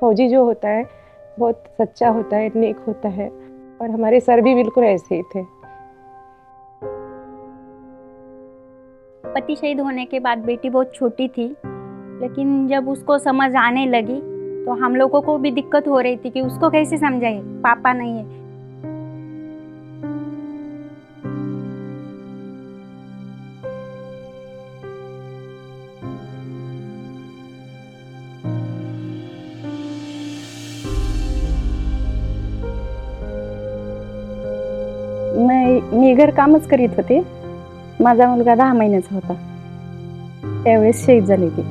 फौजी जो होता है बहुत सच्चा होता है, नेक होता है, और हमारे सर भी बिल्कुल ऐसे ही थे। पति शहीद होने के बाद बेटी बहुत छोटी थी, लेकिन जब उसको समझ आने लगी तो हम लोगों को भी दिक्कत हो रही थी कि उसको कैसे समझाए, पापा नहीं है। मी घर कामच करीत होते, माझा मुलगा 10 महिन्याचा होता, त्यावेळेस शहीद झाले ती।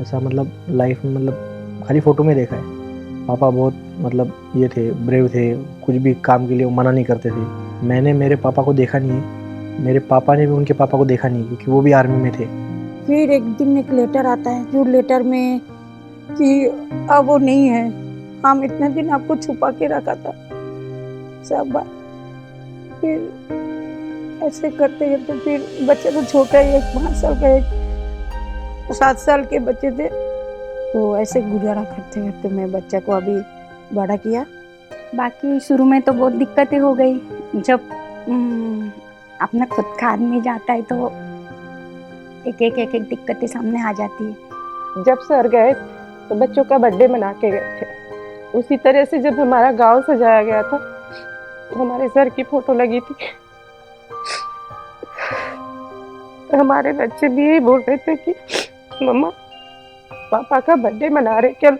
ऐसा मतलब लाइफ में मतलब खाली फ़ोटो में देखा है। पापा बहुत मतलब ये थे, ब्रेव थे, कुछ भी काम के लिए वो मना नहीं करते थे। मैंने मेरे पापा को देखा नहीं है, मेरे पापा ने भी उनके पापा को देखा नहीं, क्योंकि वो भी आर्मी में थे। फिर एक दिन एक लेटर आता है, जो लेटर में कि अब वो नहीं है, हम इतने दिन आपको छुपा के रखा था सब बात। फिर ऐसे करते करते फिर बच्चे तो छोटा ही, एक 5 साल का, एक 7 साल के बच्चे थे, तो ऐसे गुजारा करते करते मैं बच्चा को अभी बड़ा किया। बाकी शुरू में तो बहुत दिक्कतें हो गई, जब अपना खुद का आदमी जाता है तो एक एक दिक्कतें सामने आ जाती है। जब सर गए तो बच्चों का बर्थडे मना के गए थे, उसी तरह से जब हमारा गांव सजाया गया था, हमारे सर की फोटो लगी थी। हमारे बच्चे भी यही बोल रहे थे कि मम्मा पापा का बर्थडे मना रहे क्या।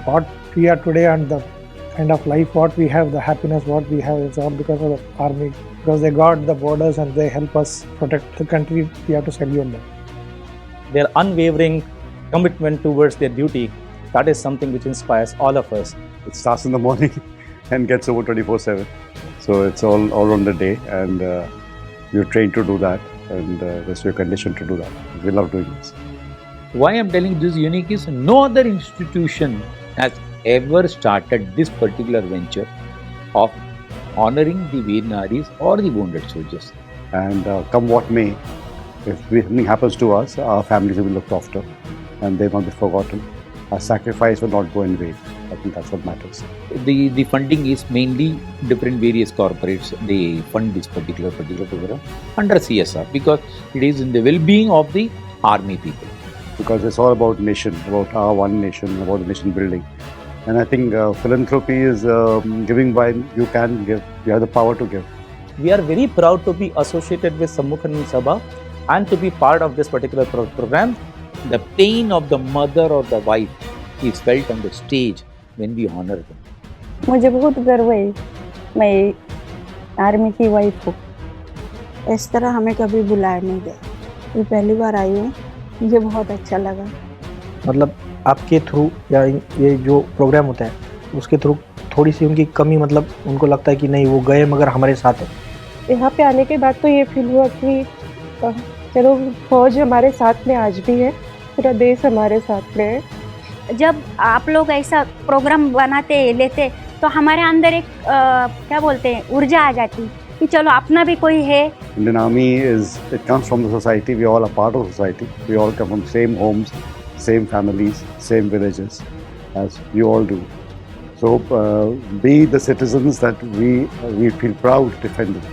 What we are today and the kind of life what we have, the happiness what we have, is all because of the army, because they guard the borders and they help us protect the country. We have to salute them. Their unwavering commitment towards their duty, that is something which inspires all of us. It starts in the morning and gets over 24/7. So it's all on the day, and you're trained to do that, and that's your condition to do that. We love doing this. Why I'm telling this unique is no other institution has ever started this particular venture of honoring the Veer Naris or the wounded soldiers. And come what may, if something happens to us, our families will be looked after, and they will not be forgotten. Our sacrifice will not go in vain. I think that's what matters. The funding is mainly different various corporates. They fund this particular program under CSR because it is in the well-being of the army people. Because it's all about nation, about our one nation, about the nation building. And I think philanthropy is giving by you can give. You have the power to give. We are very proud to be associated with Sammukhan Sabha and to be part of this particular program. The pain of the mother or the wife is felt on the stage when we honor them. मुझे बहुत गर्व है, मैं army की wife हूँ। इस तरह हमें कभी बुलाया नहीं गया, ये पहली बार आई हूँ, मुझे बहुत अच्छा लगा। मतलब आपके थ्रू या ये जो प्रोग्राम होता है उसके थ्रू थोड़ी सी उनकी कमी, मतलब उनको लगता है कि नहीं वो गए मगर हमारे साथ है। यहाँ पे आने के बाद तो ये फील हुआ कि चलो फौज हमारे साथ में आज भी है, पूरा देश हमारे साथ में है। जब आप लोग ऐसा प्रोग्राम बनाते लेते तो हमारे अंदर एक क्या बोलते हैं, ऊर्जा आ जाती कि चलो अपना भी कोई है। Indian Army it comes from the society. We all are part of society. We all come from same homes, same families, same villages, as you all do. So be the citizens that we feel proud defending.